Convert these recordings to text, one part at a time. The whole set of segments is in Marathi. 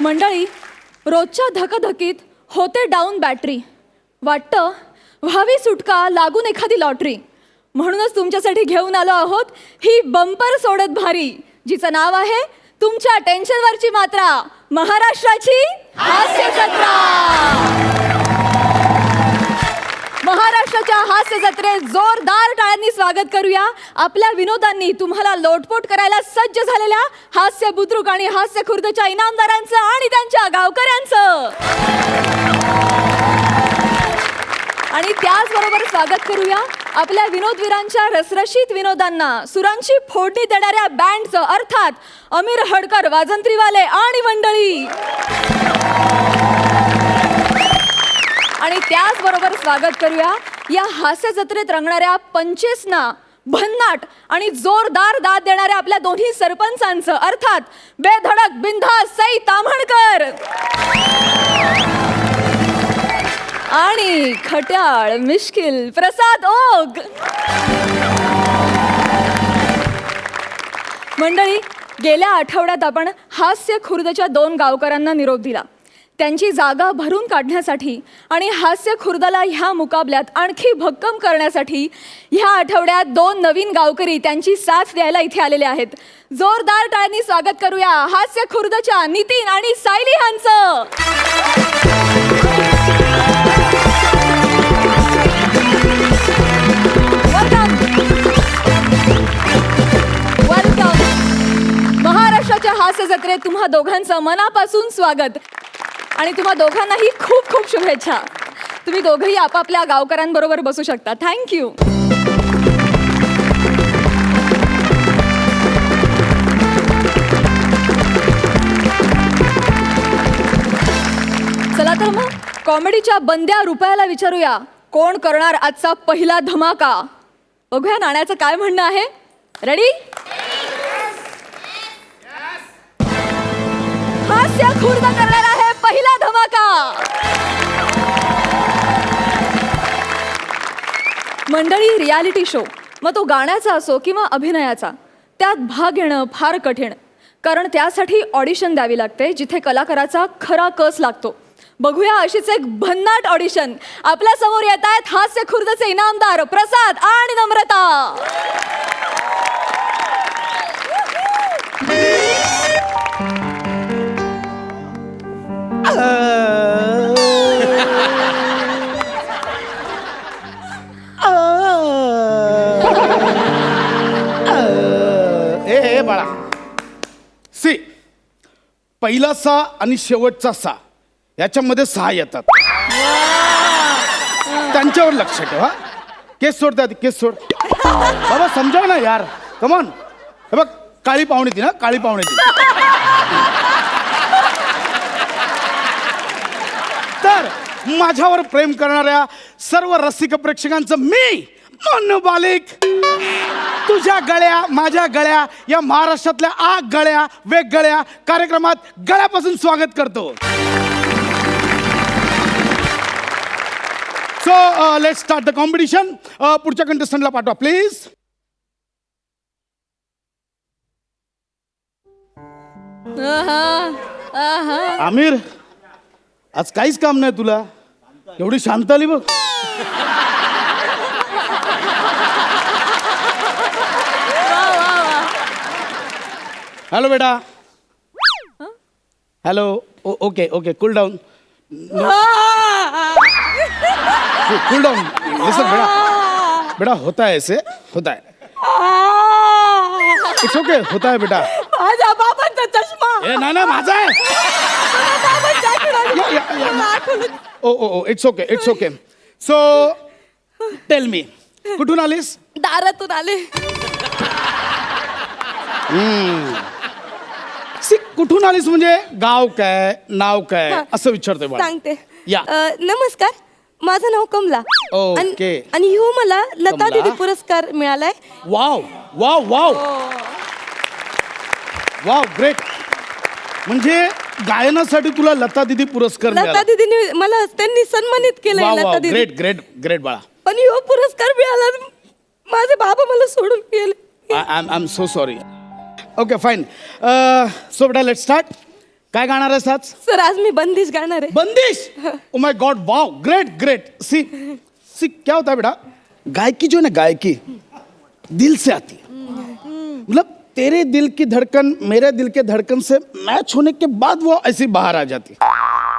मंडळी, रोजच्या धकाधकीत होते डाऊन बॅटरी. वाटतं व्हावी सुटका, लागून एखादी लॉटरी. म्हणूनच तुमच्यासाठी घेऊन आलो आहोत ही बंपर सोडत भारी, जिचं नाव आहे तुमच्या टेन्शनवरची मात्रा, महाराष्ट्राची हास्य जत्रा. महाराष्ट्राच्या हास्य जत्रेत जोरदार टाळ्यांनी स्वागत करूया आपल्या विनोदांनी तुम्हाला लोटपोट करायला सज्ज झालेल्या हास्य बुद्रुक आणि हास्य खुर्दच्या इनामदारांचं आणि त्यांच्या गावकऱ्यांचं. आणि त्याचबरोबर स्वागत करूया आपल्या विनोदवीरांच्या रसरशीत विनोदांना, सुरांची फोडणी देणाऱ्या बँडचं, अर्थात अमीर हडकर वाजंत्रीवाले आणि मंडळी. आणि त्याचबरोबर स्वागत करूया या हास्य जत्रेत रंगणाऱ्या पंचेसना, भन्नाट आणि जोरदार दाद देणाऱ्या आपल्या दोन्ही सरपंचांचं, अर्थात बेधडक बिनधास्त सई ताम्हणकर आणि खट्याळ मिश्किल प्रसाद ओग. मंडळी, गेल्या आठवड्यात आपण हास्य खुर्दच्या 2 गावकऱ्यांना निरोप दिला. त्यांची जागा भरून काढण्यासाठी आणि हास्य खुर्दला ह्या मुकाबल्यात आणखी भक्कम करण्यासाठी ह्या आठवड्यात 2 नवीन गावकरी त्यांची साथ द्यायला इथे आलेले आहेत. जोरदार टाळ्यांनी स्वागत करूया हास्य खुर्दच्या नितीन आणि सायली यांचं. वेलकम. महाराष्ट्राच्या हास्य जत्रेत तुम्हा दोघांचं मनापासून स्वागत आणि तुम्हा दोघांनाही खूप खूप शुभेच्छा. तुम्ही दोघंही आपापल्या गावकऱ्यांबरोबर बसू शकता. थँक्यू. चला तर मग कॉमेडीच्या बंद्या रुपयाला विचारूया, कोण करणार आजचा पहिला धमाका. बघूया नाण्याचं काय म्हणणं आहे. रेडी? हास्य खुर्द करणार आहे पहिला धमाका. मंडळी, रियालिटी शो, मग तो गाण्याचा असो किंवा अभिनयाचा, त्यात भाग घेणं फार कठीण, कारण त्यासाठी ऑडिशन द्यावी लागते जिथे कलाकाराचा खरा कस लागतो. बघूया अशीच एक भन्नाट ऑडिशन. आपल्या समोर येत आहेत हास्य खुर्दचे इनामदार प्रसाद आणि नम्रता. ए बाळा, सी, पहिला सा आणि शेवटचा सा याच्यामध्ये 6 येतात. त्यांच्यावर लक्ष ठेवा. केस सोडतात, केस सोड बाबा, समजाव ना यार, कमॉन. हे बघ, काळी पाहुणी ती ना, काळी पाहुणी ती. तर माझ्यावर प्रेम करणाऱ्या सर्व रसिक प्रेक्षकांचं मी मनु बालिक तुझ्या गळ्या माझ्या गळ्या या महाराष्ट्रातल्या 8 गळ्या वेगगळ्या कार्यक्रमात गळ्यापासून स्वागत करतो. So let's start the competition. पुढच्या कंटेस्टंटला पाठवा प्लीज. आमिर, आज काहीच काम नाही तुला, एवढी शांत आली बघ. हॅलो बेटा. Hello. Okay okay, cool down. Cool down. Listen बेटा, बेटा होता है ऐसे, होता है. इट्स ओके, होता है बेटा. माझ्या बाबांचा चष्मा. ए ना माझा आहे. Oh oh oh, it's okay, it's okay. So tell me, कुठून आलीस? दारातून आले. कुठून आलीस म्हणजे गाव काय, नाव काय, असं विचारतोय बाळा. सांगते. या. नमस्कार, माझं नाव कमला. ओके. आणि ह्यो मला लता दीदी पुरस्कार मिळालाय. Wow wow wow wow, great. म्हणजे गायनासाठी तुला लता दीदी पुरस्कार मिळाला. लता दीदीने मला त्यांनी सन्मानित केलंय. लता दीदी. ग्रेट ग्रेट ग्रेट बाळा. आणि हो पुरस्कार मिळाला. माझे बाबा मला सोडून गेले. I am so sorry. Okay fine. So बेटा लेट स्टार्ट. काय गाणार आहेस आज? सर आज मी बंदिश गाणार आहे. बंदिश. Oh my god, wow, great great. See see क्या होता है बेटा, गायकी जो है ना, गायकी दिल से आती है. मतलब तेरे दिल की धड़कन मेरे दिल के धड़कन से मैच होने के बाद वो ऐसी बाहर आ जाती है.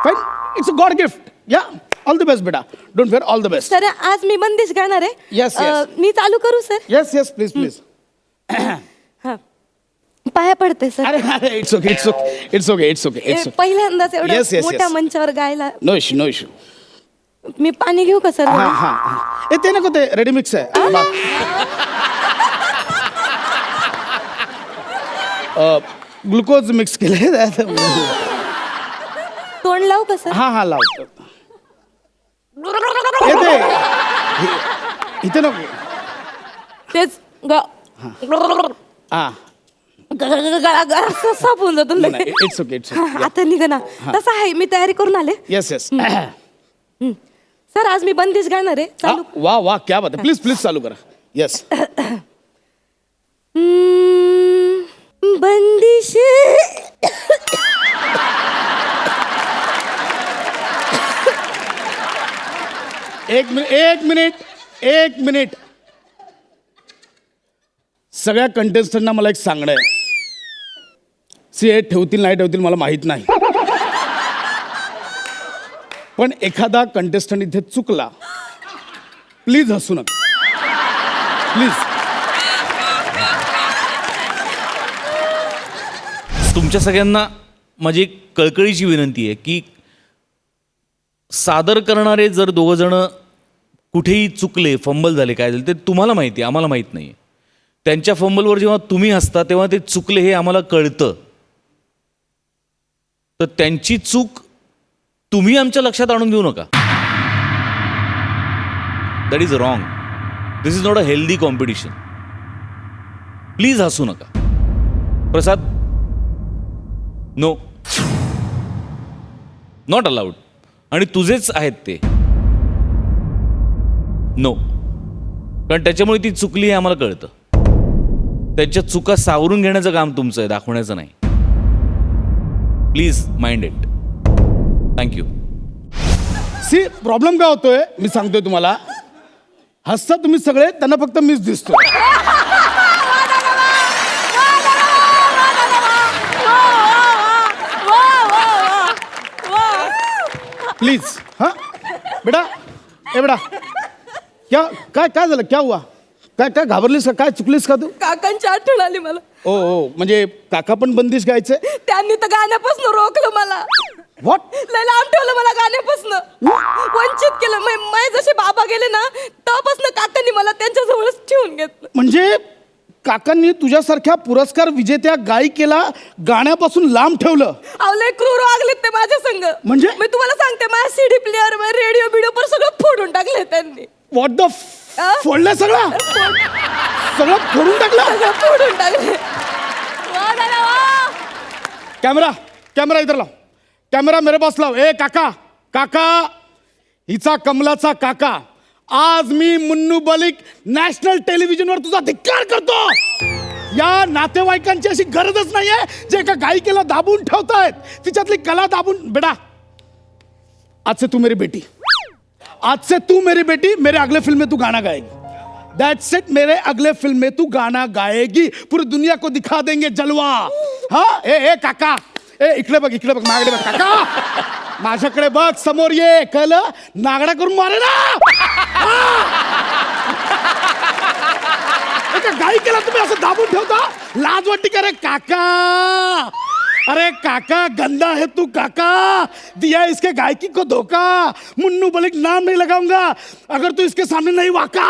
Fine, it's a God gift. या ऑल द बेस्ट बेटा, don't fair, all the best. Sir आज मी बंदिश गाणार आहे. Yes, yes. मी चालू करू सर? Yes yes please please. हा. पाया पडते सर. अरे अरे it's okay it's okay it's okay it's okay it's okay. पहिल्यांदाच एवढं Yes, yes, मोठ्या yes. मंचावर गायला. No issue no issue. मी पाणी घेऊ का सर? हाँ हाँ हाँ. ए ते नको, ते रेडी मिक्स आहे. ग्लुकोज मिक्स केले. तोंड लावू का सर? हा हा लावतो. येते इथे नको. तेच हा साफ होऊन जातो. It's okay it's okay. आता निघ ना. तसं आहे, मी तयारी करून आले. Yes yes. सर आज मी बंदिश गाणार आहे. चालू. वाह वाह क्या बात है. प्लीज प्लीज चालू करा. यस. बंदिश. एक मिनिट. सगळ्या कंटेस्टंटना मला एक सांगणं आहे. सी हे ठेवतील नाही ठेवतील मला माहित नाही, पण एखादा कंटेस्टंट इथे चुकला, प्लीज हसू नका प्लीज. तुमच्या सगळ्यांना माझी एक कळकळीची विनंती आहे की सादर करणारे जर दोघं जण कुठेही चुकले, फंबल झाले, काय झाले ते तुम्हाला माहिती आहे, आम्हाला माहीत नाही. त्यांच्या फंबलवर जेव्हा तुम्ही हसता तेव्हा ते चुकले हे आम्हाला कळतं. तर त्यांची चूक तुम्ही आमच्या लक्षात आणून देऊ नका. That is wrong. This is not a healthy competition. Please हसू नका. प्रसाद, नो, नॉट अलाउड. आणि तुझेच आहेत ते. नो, कारण त्याच्यामुळे ती चुकली हे आम्हाला कळतं. त्यांच्या चुका सावरून घेण्याचं काम तुमचं आहे, दाखवण्याचं नाही. Please mind it. Thank you. See problem काय होतोय मी सांगतोय तुम्हाला. हसता तुम्ही सगळे, त्यांना फक्त मीच दिसतो. प्लीज. हाँ बेटा, ए बेटा, क्या काय काय झालं, क्या हुआ, काय काय घाबरलीस का, काय चुकलीस का तू? काकांची आठवण आली मला. ओ ओ म्हणजे काका पण बंदिश गायचे? त्यांनी तर गाण्यापासून रोखलं मला. व्हॉट? लय लांब ठेवलं मला गाण्यापासून. वंचित केलं. माझे जसे बाबा गेले ना तेव्हापासून काकांनी मला त्यांच्या जवळच ठेवून घेतलं. म्हणजे काकांनी तुझ्यासारख्या पुरस्कार विजेत्या गायिकेला गाण्यापासून लांब ठेवलं? आवले क्रूर वागलेत ते माझ्या संग. म्हणजे? मी तुम्हाला सांगते, माझ्या सीडी प्लेअर, रेडिओ बिडिओ पण सगळं फोडून टाकले त्यांनी. व्हॉट द फोडलं सगळं? सगळं फोडून टाकलं? सगळं फोडून टाकले. कॅमेरा कॅमेरा इधर लाव. कॅमेरा मेरे पास लाव. ए काका, काका, हिचा कमलाचा काका, आज मी मुन्नू बलिक नॅशनल टेलिव्हिजनवर तुझा धिक्कार करतो. या नातेवाईकांची अशी गरजच नाहीये जे एका गायिकेला दाबून ठेवतायत, तिच्यातली कला दाबून. बेटा, आज से तू मेरी बेटी, आज से तू मेरी बेटी, मेरे अगले फिल्म में तू गाना गाएगी. That's it. मेरे अगले फिल्म में तू गाना गाएगी. पूरी दुनिया को दिखा देंगे जलवा. हाँ ए काका, ए इकडे बघ माझ्याकडे बघ काका, माझ्याकडे बघ, समोर ये. कळलं? नागडा करून मारे ना. एका गायिकेला तुम्ही असं दाबून ठेवता, लाज वाटते का रे काका? अरे काका, गंदा है तू काका, दिया इसके गायकी को धोखा. मुन्नू बलिक नाम नहीं लगाऊंगा अगर तू इसके सामने नहीं वाका.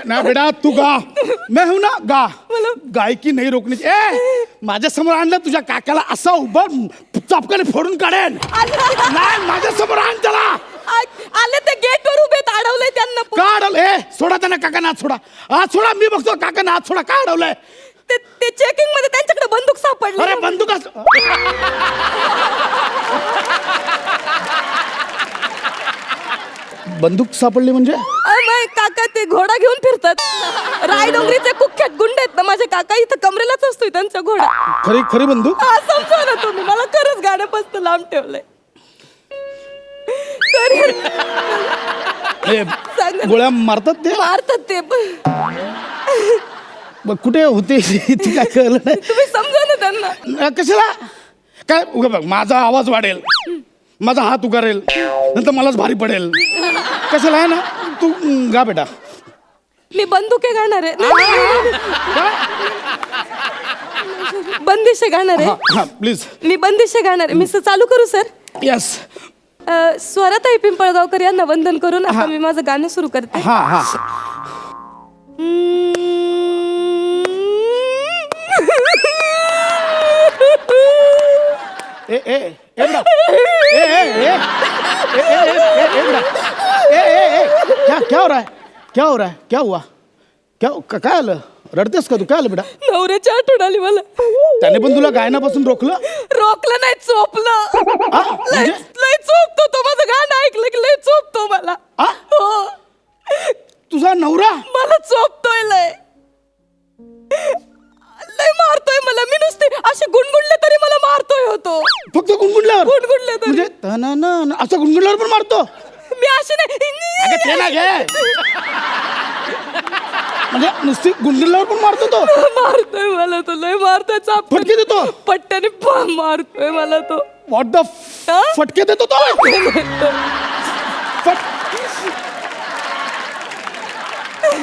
ना बेटा, तू गा, मैं हूं ना, गा. गायकी नाही रोखणी. ए माझ्या समोर आणलं तुझ्या काकाला, असा उभा चापकाने फोडून काढेन. नाही, माझ्या समोर आण त्याला. आले ते गेटवर उभे, अडवलंय त्यांना. का अडवलं? ए सोडा त्यांना, काका नाच सोडा. हा सोडा, मी बघतो. काका नाच सोडा. का अडवलंय? ते चेकिंग मध्ये त्यांच्याकडे बंदूक सापडली. अरे बंदूक बंदूक सापडली म्हणजे माझे काका ते घोडा घेऊन फिरतात. रायडोंगरीचे कुख्यात गुंड आहेत ना माझे काका. इथं कमरेलाच असतोय त्यांचा घोडा. खरी खरी बंदूक. हा, समजा ना तुम्ही. मला खरंच गाण्यापासून लांब ठेवलंय. हे, सांगा ना. गोळ्या मारतात ते. मारतात ते पण. मग कुठे होते ती काय कळलं नाही. तुम्ही समजा ना त्यांना. कशाला काय उगा बघ, माझा आवाज वाढेल, माझा हात उगारेल, नंतर मलाच भारी पडेल. कशाला आहे ना तू गा बेटा. मी बंदुके गाणार आहे. बंदिशे गाणार आहे. हा प्लीज. मी बंदिशे गाणार आहे. मी चालू करू सर. यस. स्वराताई पिंपळगावकर यांना वंदन करून आता मी माझं गाणं सुरू करते. हा हा. ए ए ए बेटा. ए ए ए ए ए ए बेटा. ए ए ए क्या हो रहा है, क्या हो रहा है, क्या हुआ, काय आलं, रडतेस का तू, काय आलं बेटा. नवऱ्याची आठवण आली मला. त्याने पण तुला गायनापासून रोखलं. रोखलं नाही, चोपलं. आ, म्हणजे? लय चोपतो तो. माझं गाणं ऐकलं की लय चोपतो मला. आ? हो, तुझा नवरा मला चोपतोय लय. लय मारतोय मला. मी नुसते असे गुणगुणले तरी मला मारतोय होतो. फक्त गुणगुणल्यावर. गुणगुणले तरी म्हणजे तननन असं गुणगुणल्यावर पण मारतो. मी असे अगं ते ना नाही. घे. म्हणजे नुसती गुणगुणल्यावर पण मारतो तो. मारतोय मला तो. लय मारतोय. चाप फटके देतो. पट्ट्याने मारतोय मला तो. व्हॉट द हा? फटके देतो तो.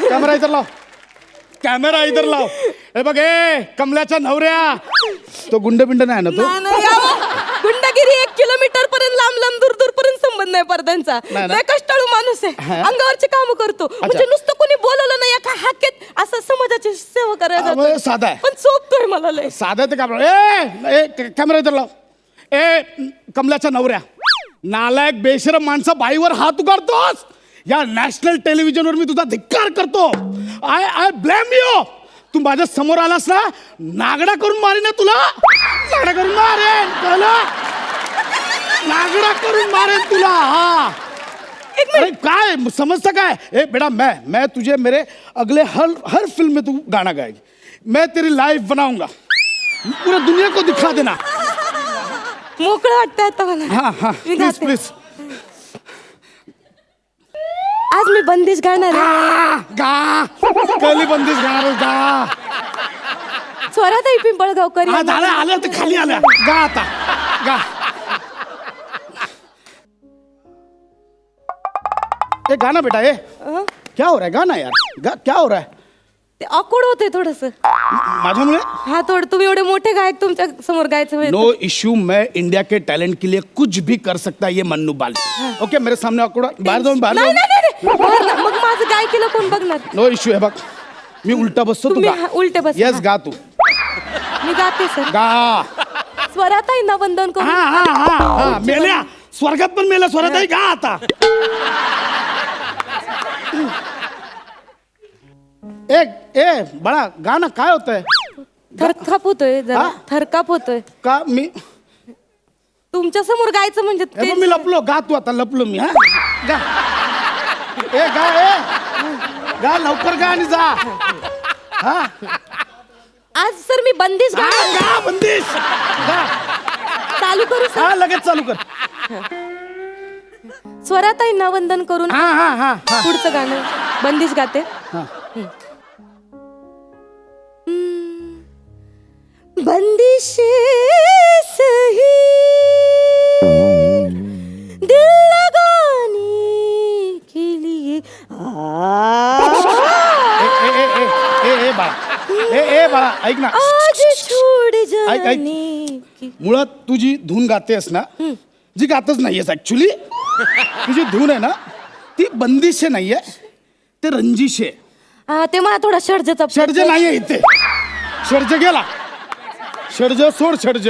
कॅमेरा इधर लाव, कॅमेरा इधर लाव. हे बघ ए कमल्याच्या नवऱ्या, तो गुंड बिंड नाही ना तो. गुंडगिरी 1 किलोमीटर पर्यंत लांब लांब दूर दूर पर्यंत संबंध नाही पर त्यांचा. नाही ना? लय कष्टाळू माणूस आहे. हा? अंगावरचे काम करतो. म्हणजे नुसतं कोणी बोलवलं नाही एका हाकेत असं समाजाची सेवा करायला मग जातो. साधा आहे. पण चोपतोय मला लय. साधा ते का ए कॅमेरा इधर लाव. ए कमल्याच्या नवऱ्या, नालायक बेशरम माणसा बाईवर हात उगारतोस. या नॅशनल टेलिव्हिजनवर मी तुझा धिक्कार करतो. I blame you. तू माझ्या समोर आलास ना, नागडा करून मारेन ना तुला. नागडा करून मारेन, कळलं? नागडा करून मारेन तुला. हा अरे काय समझता काय. ए बेटा मैं तुझे मेरे अगले हर फिल्म में तू गाना गाएगी. मैं तेरी लाइफ बनाऊंगा, पूरा दुनिया को दिखा देना. मोकळं वाटतंय आता मला. हाँ हाँ मी प्लीज गाते. प्लीज. आज मी बंदिश गाणार आहे. गा कली बंदिश गाणार गा. स्वराताई पिंपळगावकर हा यांना- झालं, आलं तर खाली आलं. गा आता गा. ए गाना बेटा. ए क्या हो रहा है, गाना यार गा. क्या हो रहा है. ते ऑकवर्ड होते थोडस. माझ्यामुळे. हा, थोडं. तुम्ही एवढे मोठे गायक तुमच्या समोर गायचं होईल. No issue. मैं इंडिया के टैलेंट के लिए कुछ भी कर सकता है ये मन्नू बाल. ओके मेरे सामने आकडा बाहेर जाऊन बाहेर नाही जाऊन. नाही नाही, नाही. बाहेर ना. मग माझं गायकीला कोण बघणार. No issue. हे बघ मी उलटा बसतो, तू तुम्ही गा. उलटे बसा. येस गा तू. मी गाते सर. गा. स्वराताईंना वंदन करून. हा हा हा हा. मेल्या स्वर्गात पण मेल्या स्वराताई. गा आता. ए बळा गा ना. काय होतंय. थरकाप होतोय जरा. हा? थरकाप होतोय. का मी तुमच्या समोर गायचं म्हणजे हे ते- बघ, मी लपलो. गा तू आता. लपलो मी. हा गा. ए गा. गा लवकर गा आणि जा. हा आज सर मी बंदिश गा गाणार. गा बंदिश. गा. चालू करू सर. हा लगेच चालू कर. स्वराताईंना वंदन करून हा हा हा हा पुढचं गाणं बंदिश गाते. हा. बंदिशे सही दिल लगाने के लिए ए बाळा. ए बाळा ऐक ना. आज छोड़ ऐक. जाने की. मुळात तू जी धून गातेस ना, जी गातच नाहीयेस ऍक्च्युली. तुझी धून आहे ना ती बंदिशे नाहीये, ते रंजिशे. हा, ते मला थोडा षडजचा षडज नाहीये इथे. षडज गेला. षडज सोड. षडज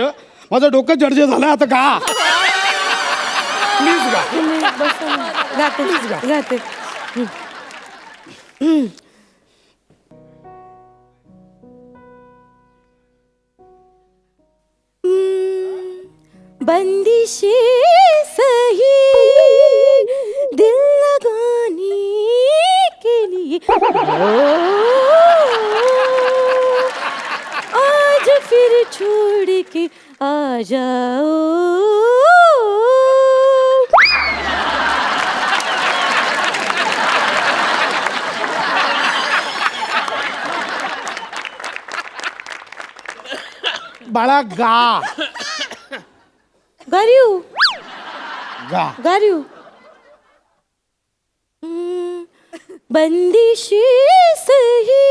माझं डोकं जडज झालं आता. गा प्लीज गा. गाते गाते. बंदिशे सही दिल लगा लिए आज फिर छोड़ के आ जाओ. बाळा गा गारियो गा. गारियो. बंदिशी सही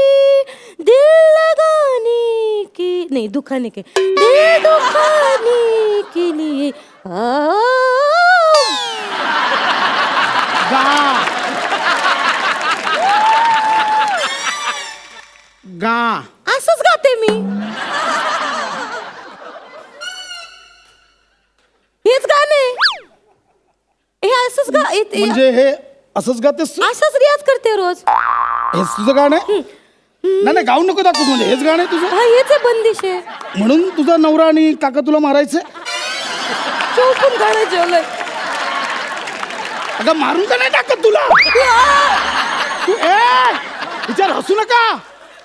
दिल लगाने के नहीं दुखाने के दिल दुखाने के लिए गा गा. असंच गाते मी. हेच गाणे हे असंच म्हणजे हे असंच गातेस तू? असंच रियाज करते रोज. हेच तुझं गाणं आहे? नाही नाही गाऊन नको दाखवूस, म्हणजे हेच गाणं आहे तुझं. हा हेच आहे बंदिश आहे. म्हणून तुझा नवरा आणि काका तुला मारायचं? चौकून गाणं जेवलंय. अगं मारून का नाही टाकत तुला? तू विचार हसू नका,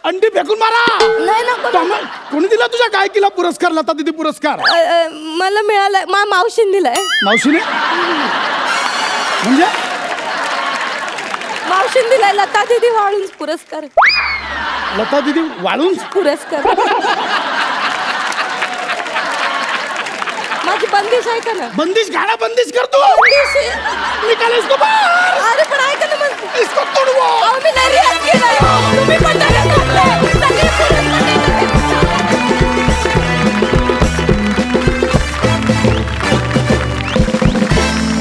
अंडी फेकून मारा. नाही नको. कोणी दिला तुझ्या गायकीला पुरस्कार, लता दीदी पुरस्कार? मला मिळालाय, मावशीने दिलाय. मावशीने? म्हणजे मावशीने दिलाय लता दीदी वाळून पुरस्कार. लता दीदी वाळून पुरस्कार. माझी बंदिश ऐका ना. बंदिश गाणं बंदिश कर तू. बंदिश निकाल इसको बाहर. अरे पण ऐका ना मग. इसको तोडवो. अहो, मी नाही रियाज केलाय. तुम्ही पण नाही केलाय. सगळे पुरस्कार देतात.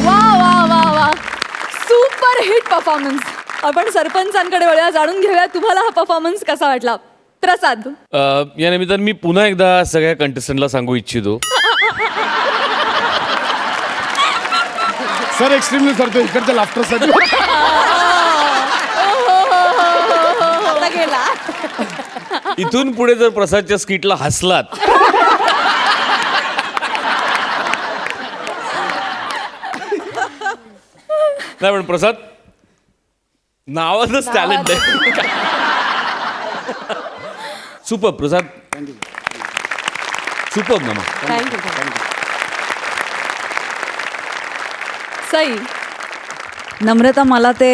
वा वा वा वा, सुपर हिट परफॉर्मन्स. आपण सरपंचांकडे वळूया, जाणून घेऊया तुम्हाला हा परफॉर्मन्स कसा वाटला. प्रसाद. या निमित्तानं मी पुन्हा एकदा सगळ्या कंटेस्टंटला सांगू इच्छितो, सर एक्स्ट्रीमली करतो इकडच्या लाफ्टरसाठी. आता गेला. इथून पुढे जर प्रसादच्या स्किटला हसलात नाही, पण प्रसाद नावातच टॅलेंट आहे. सुपर प्रसाद, सुपर ना. थँक्यू. सई. नम्रता, मला ते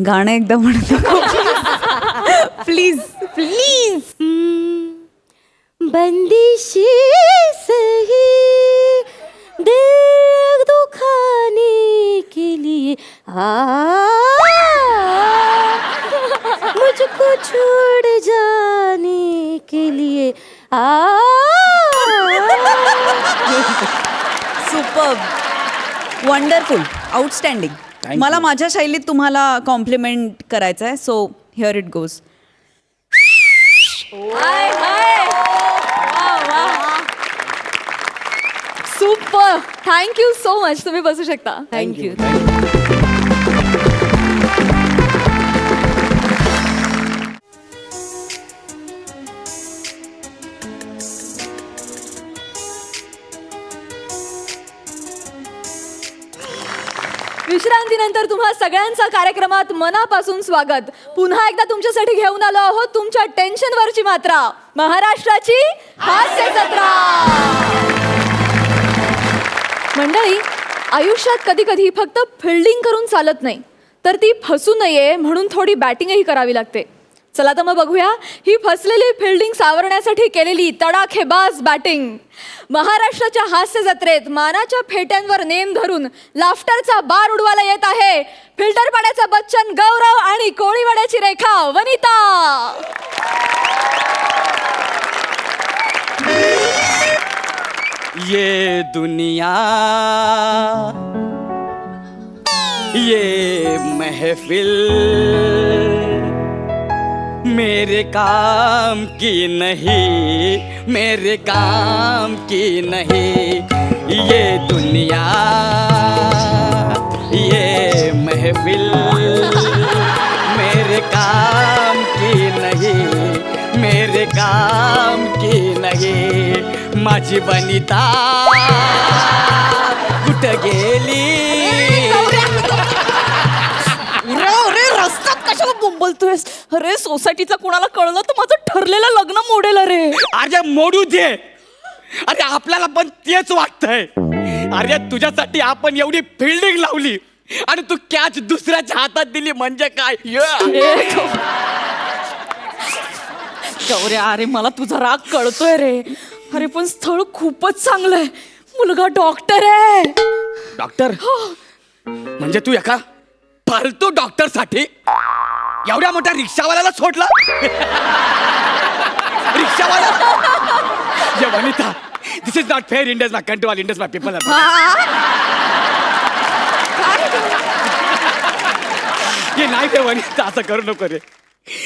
गाणं एकदा म्हणतो प्लीज प्लीज. बंदिशी सही दिल दुखाने के लिए मुझको छोड़ जाने के लिए सुपर, वंडरफुल, आउटस्टँडिंग. मला माझ्या शैलीत तुम्हाला कॉम्प्लिमेंट करायचं आहे, so here it goes. Super, thank you so much. तुम्ही बसू शकता. थँक्यू. विश्रांतीनंतर तुम्हा सगळ्यांचा कार्यक्रमात मनापासून स्वागत. पुन्हा एकदा तुमच्यासाठी घेऊन आलो आहोत तुमच्या टेन्शनवरची मात्रा, महाराष्ट्राची हास्य जत्रा. मंडळी, आयुष्यात कधी कधी फक्त फिल्डिंग करून चालत नाही, तर ती फसू नये म्हणून थोडी बॅटिंगही करावी लागते. चला तर मग बघूया ही फसलेली फिल्डिंग सावरण्यासाठी केलेली तडाखेबाज बॅटिंग. महाराष्ट्राच्या हास्य जत्रेत मानाच्या फेट्यांवर नेम धरून लाफ्टरचा बार उडवायला येत आहे फिल्टर पाड्याचा बच्चन गौरव आणि कोळीवाड्याची रेखा वनिता. ये दुनिया, ये महफिल मेरे काम की नहीं, मेरे काम की नहीं. ये दुनिया, ये महफिल मेरे काम की नहीं, मेरे काम की नहीं. माझी वनिता कुठं गेली? रस्त्यात कशाला बोंबल बोलतोयस? अरे सोसायटीतला कोणाला कळलं तर माझं ठरलेलं लग्न मोडेल रे. अरे मोडू दे. अरे आपल्याला पण तेच वाटतंय. अरे तुझ्यासाठी आपण एवढी फिल्डिंग लावली आणि तू कॅच दुसऱ्याच्या हातात दिली म्हणजे काय गौऱ्या, अरे मला तुझा राग कळतोय रे. अरे पण स्थळ खूपच चांगलंय. मुलगा डॉक्टर आहे. डॉक्टर म्हणजे तू एका फालतू डॉक्टर साठी एवढ्या मोठ्या रिक्षावाल्याला सोडला. रिक्षावाला ये Vanita, this is not fair. India's my country, all India's my people. हे नाही रे वनिता, असं करू नको रे.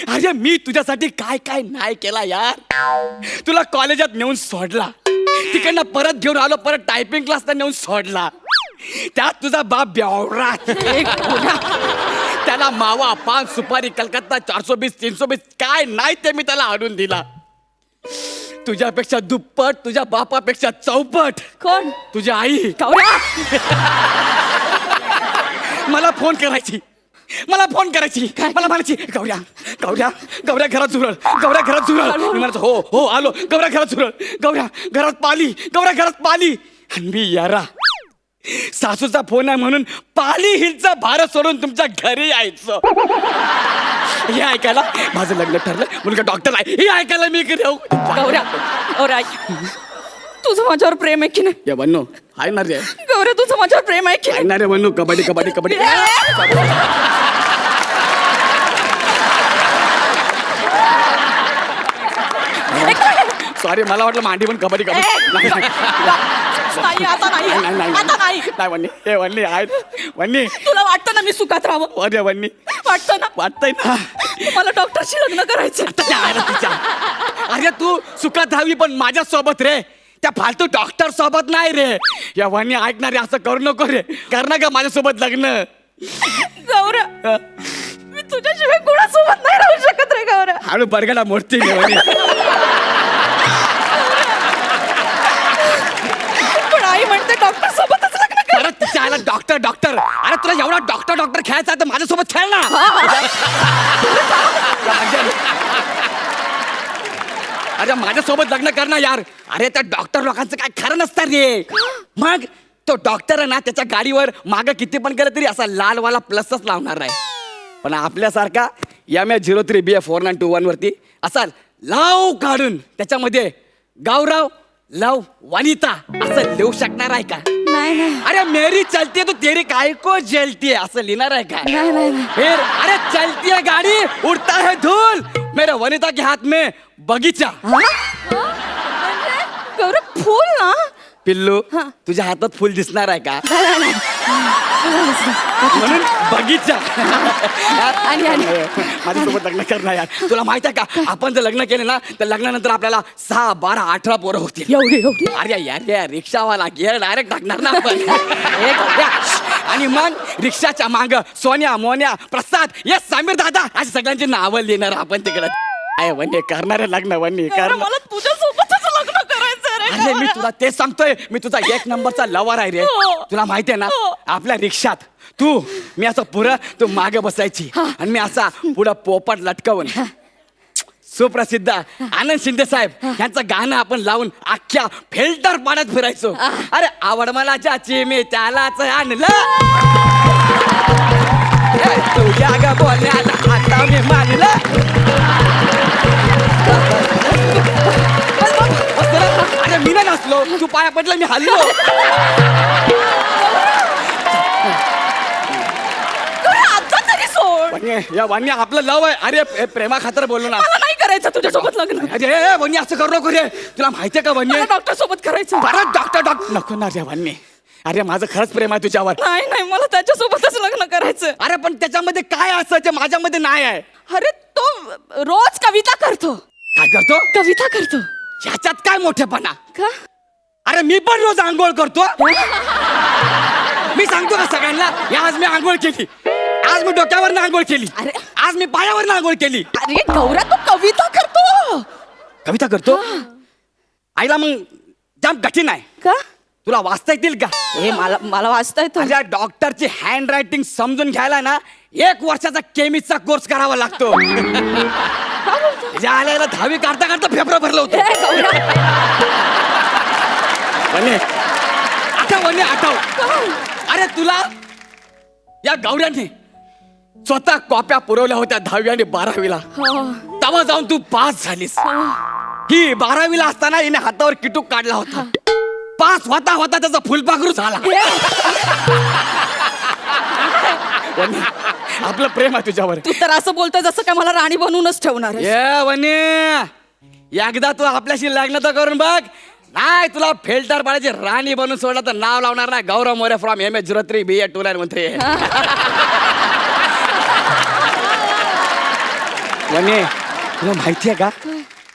अरे मी तुझ्यासाठी काय काय नाही केला यार. तुला कॉलेजात नेऊन सोडला, तिकडनं परत घेऊन आलो, परत टायपिंग क्लासला नेऊन सोडला. त्यात तुझा बाप बेवडा. त्याला मावा, पान, सुपारी, कलकत्ता, 420, 320 काय नाही ते मी त्याला आणून दिला. तुझ्यापेक्षा दुप्पट, तुझ्या बापापेक्षा चौपट. कोण? तुझी आई. गौऱ्या, मला फोन करायची, मला फोन करायची, मला म्हणायची गौऱ्या गौऱ्या गौऱ्या घरात झुरळ, गौऱ्या घरात झुरळ. मी म्हणायचो हो हो आलो. गौऱ्या घरात झुरळ, गौऱ्या घरात पाली, गौऱ्या घरात पाली. आणि मी यारा सासूचा फोन आहे म्हणून पाली हिलचा भारत सोडून तुमच्या घरी यायचं. हे ऐकायला माझं लग्न ठरलं, मुलगा डॉक्टर आहे, हे ऐकायला मी इकडे येऊ. गौऱ्या, गौऱ्या ऐक. तुझं माझ्यावर प्रेम आहे की नाही? ये वन्नू आहे ना रे, गौऱ्या तुझं माझ्यावर प्रेम आहे की आहे नाही? ना रे वन्नू. कबड्डी कबड्डी कबड्डी. सॉरी, मला वाटलं मांडी पण कबड्डी कबड्डी. नाही, नाही. नाही, आता नाही, नाही, नाही, आता नाही. नाही वन्नी, हे वन्नी आहे वन्नी. तुला वाटतं ना मी सुखात राहावं? अरे वन्नी वाटतं ना? वाटतंय ना. मला डॉक्टरशी लग्न करायचं. तिच्या अरे तू सुखात राहावी पण माझ्या सोबत रे, त्या फालतू डॉक्टर सोबत नाही रे. या वन्नी ऐकणार रे, असं करू नको रे. करणार का माझ्यासोबत लग्न? गौऱ्या, मी तुझ्याशिवाय कोणासोबत नाही राहू शकत रे गौऱ्या. हळू बरगडा मोडती मी वन्नी. पण आई म्हणते डॉक्टर सोबतच लग्न कर. परत तिच्या आला डॉक्टर डॉक्टर. अरे तुला एवढा डॉक्टर डॉक्टर खेळायचा आहे तर माझ्यासोबत खेळ ना. अरे माझ्यासोबत लग्न कर ना यार. अरे त्या डॉक्टर लोकांचं काय खरं नसतं रे. मग तो डॉक्टर आहे ना, त्याच्या गाडीवर मागं किती पण केलं तरी असा लालवाला प्लसच लावणार आहे. पण आपल्यासारखा MA03BF4921 वरती असा लाव काढून त्याच्यामध्ये गावराव लव वनिता असं लिहू शकणार आहे का? नाही नाही अरे मेरी चलती है तो तेरी काय को जलती है असं लिहिणार आहे का? नाही नाही नाही. फिर अरे चलती है गाड़ी उड़ता है धूल मेरे वनिता के हाथ में बगीचा. गौरव फूल ना. पिल्लू तुझ्या हातात फुल दिसणार आहे का? म्हणून बगीचा. आणि आणि माझ्यासोबत लग्न करणार यार. तुला माहित आहे का, आपण जर लग्न केलं ना तर लग्नानंतर आपल्याला 6, 12, 18 पोरं होतील. एवढी एवढी. अरे यार या रिक्षावाला गिअर डायरेक्ट टाकणार ना आपण. आणि मग रिक्षाच्या माग सोन्या मोन्या प्रसाद या समीर दादा अशी सगळ्यांची नावं लिहिणार आपण तिकडे. अय वन्नी करणार आहे लग्न वन्नी गौरव, करणार. मला तुझ्या सोबतच लग्न करायचं रे. अरे मी तुला तेच सांगतोय, मी तुझा 1 नंबरचा लवर आहे रे. हो. तुला माहितीये ना, हो. आपल्या रिक्षात मी असं पुढं तू मागे बसायची आणि मी असा पुढं पोपट लटकवून सुप्रसिद्ध आनंद शिंदे साहेब यांचं गाणं आपण लावून अख्ख्या फिल्टर पाण्यात फिरायचो. अरे आवड मला ज्याची मी त्यालाच आणलं. ए, तुझ्या ग बोलण्यात आता मी मानलं. अरे मी नाही नसलो, तू पाया पडलं मी हल्लो. आता तरी सोड. या वाणी आपलं लव आहे. अरे प्रेमा खातर बोललो ना. मला नाही करायचं तुझ्या सोबत लग्न. अरे वन्नी असं करू नको रे. तुला माहितीये का वन्नी, मला डॉक्टर सोबत करायचं. परत डॉक्टर नको ना रे वन्नी. अरे माझं खरंच प्रेम आहे तुझ्यावर. नाही नाही मला त्याच्या सोबतच लग्न करायचं. अरे पण त्याच्यामध्ये काय असं जे माझ्यामध्ये नाही आहे? अरे तो रोज कविता करतो. काय करतो? कविता करतो. ह्याच्यात काय मोठेपणा? का? अरे मी पण रोज आंघोळ करतो. मी सांगतो का सगळ्यांना, आज मी आंघोळ केली, आज मी डोक्यावर आंघोळ केली, अरे. आज मी पायावर आंघोळ केली. अरे गौरा तो कविता करतो. कविता करतो? आईला मग जाम कठीण आहे. का? तुला वाचता येतील का? हे मला मला वाचता येतं. माझ्या डॉक्टरची हँड रायटिंग समजून घ्यायला ना 1 वर्षाचा केमिस्टचा कोर्स करावा लागतो. आल्याला 10वी काढता काढता फेफडा भरलं होतं. वने आठव. अरे तुला या गौऱ्याने स्वतः कॉप्या पुरवल्या होत्या 10वी आणि 12वीला. तेव्हा जाऊन तू पास झालीस. ही 12वीला असताना हिने हातावर किटूक काढला होता. पास होता होता त्याचा फुलपाखरू झाला. वने, आपलं प्रेम आहे तुझ्यावर. तू तर असं बोलतोय जसं काय मला राणी बनवूनच ठेवणार आहे. ये वने, एकदा तू आपल्याशी लग्न तर करून बघ. नाही तुला फिल्टर पाण्याची राणी बनून सोडला तर नाव लावणार नाही. गौरव मोरे फ्रॉम MS03 BA 29 म्हणते. वने, तुला माहितीये का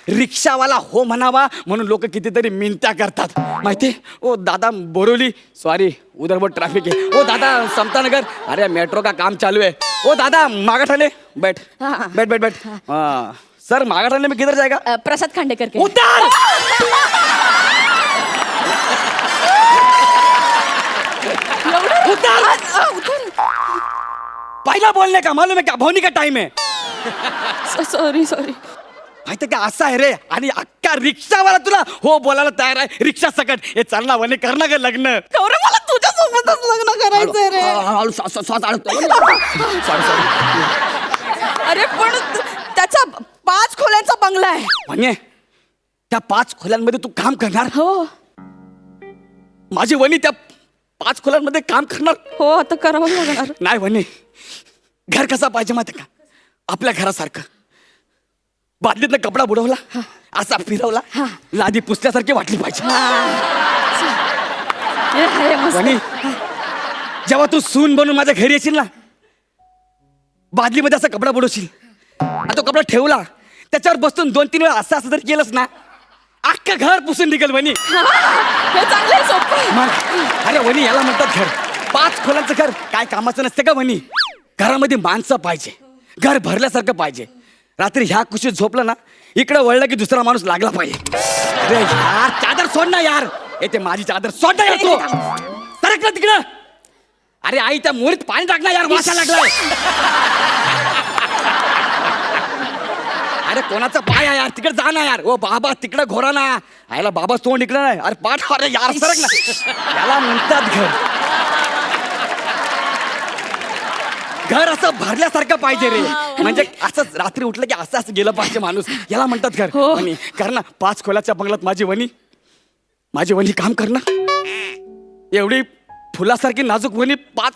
रिक्षावाला हो म्हणावा म्हणून लोक कितीतरी मिनत्या करतात माहितीये. ओ दादा बोरोली, सॉरी उधर बहुत ट्रैफिक है. ओ दादा समतानगर, अरे मेट्रो का काम चालू है. ओ दादा मागाठाणे, बैठ बैठ बैठ बैठ. हाँ सर, मागाठाणे में किधर जाएगा? प्रसाद खांडेकर के. उतर. उतर. पहिला बोलने का मालूम है क्या? भवनी का टाइम है. Sorry sorry. माहिती का असं आहे रे. आणि अख्खा रिक्षावाला तुला हो बोलायला तयार आहे. रिक्षा सकट हे चालना वने करणं ग लग्न. गौरव, मला तुझ्या सोबतच लग्न करायचंय रे. अरे पण त्याचा 5 खोल्यांचा बंगला आहे. म्हणजे त्या 5 खोल्यांमध्ये तू काम करणार? हो माझी वनी त्या 5 खोल्यांमध्ये काम करणार? हो, आता करावं लागणार. नाही वनी, घर कसा पाहिजे माहिती का? आपल्या घरासारखं. बादलीतनं कपडा बुडवला, असा फिरवला, लादी पुसल्यासारखी वाटली पाहिजे. वनी, जेव्हा तू सून बनून माझ्या घरी येशील ना, बादलीमध्ये असा कपडा बुडवशील, आणि तो कपडा ठेवला, त्याच्यावर बसून 2-3 वेळा असं जर केलंस ना, अख्खं घर पुसून निघेल वनी. हे चांगलं आहे, सोपं आहे. मग अरे वनी, याला म्हणतात घर. 5 खोल्यांचं घर काय कामाचं नसते का वनी? घरामध्ये माणसं पाहिजे, घर भरल्यासारखं पाहिजे. रात्री ह्या कुशीत झोपलं ना, इकडे वळलं की दुसरा माणूस लागला पाहिजे. अरे यार, चादर सोड ना यार. येते माझी चादर सोड ना यार तू. सरक ना तिकडं. अरे आई, त्या मोरीत पाणी टाक ना यार, वासा लागलाय. अरे कोणाचा पाय आहे यार, तिकडे जा ना यार. ओ बाबा, तिकडे घोरा ना. आयला बाबा तोंड इकडे नाही. अरे पाठ, अरे यार सरक ना. याला म्हणतात घर. घर असं भरल्यासारखं पाहिजे रे. म्हणजे असं रात्री उठलं की असं असं गेलं पाहिजे माणूस. याला म्हणतात घर. वनी कर ना. 5 खोल्याच्या बंगल्यात माझी वनी काम करणार. एवढी फुलासारखी नाजूक वनी 5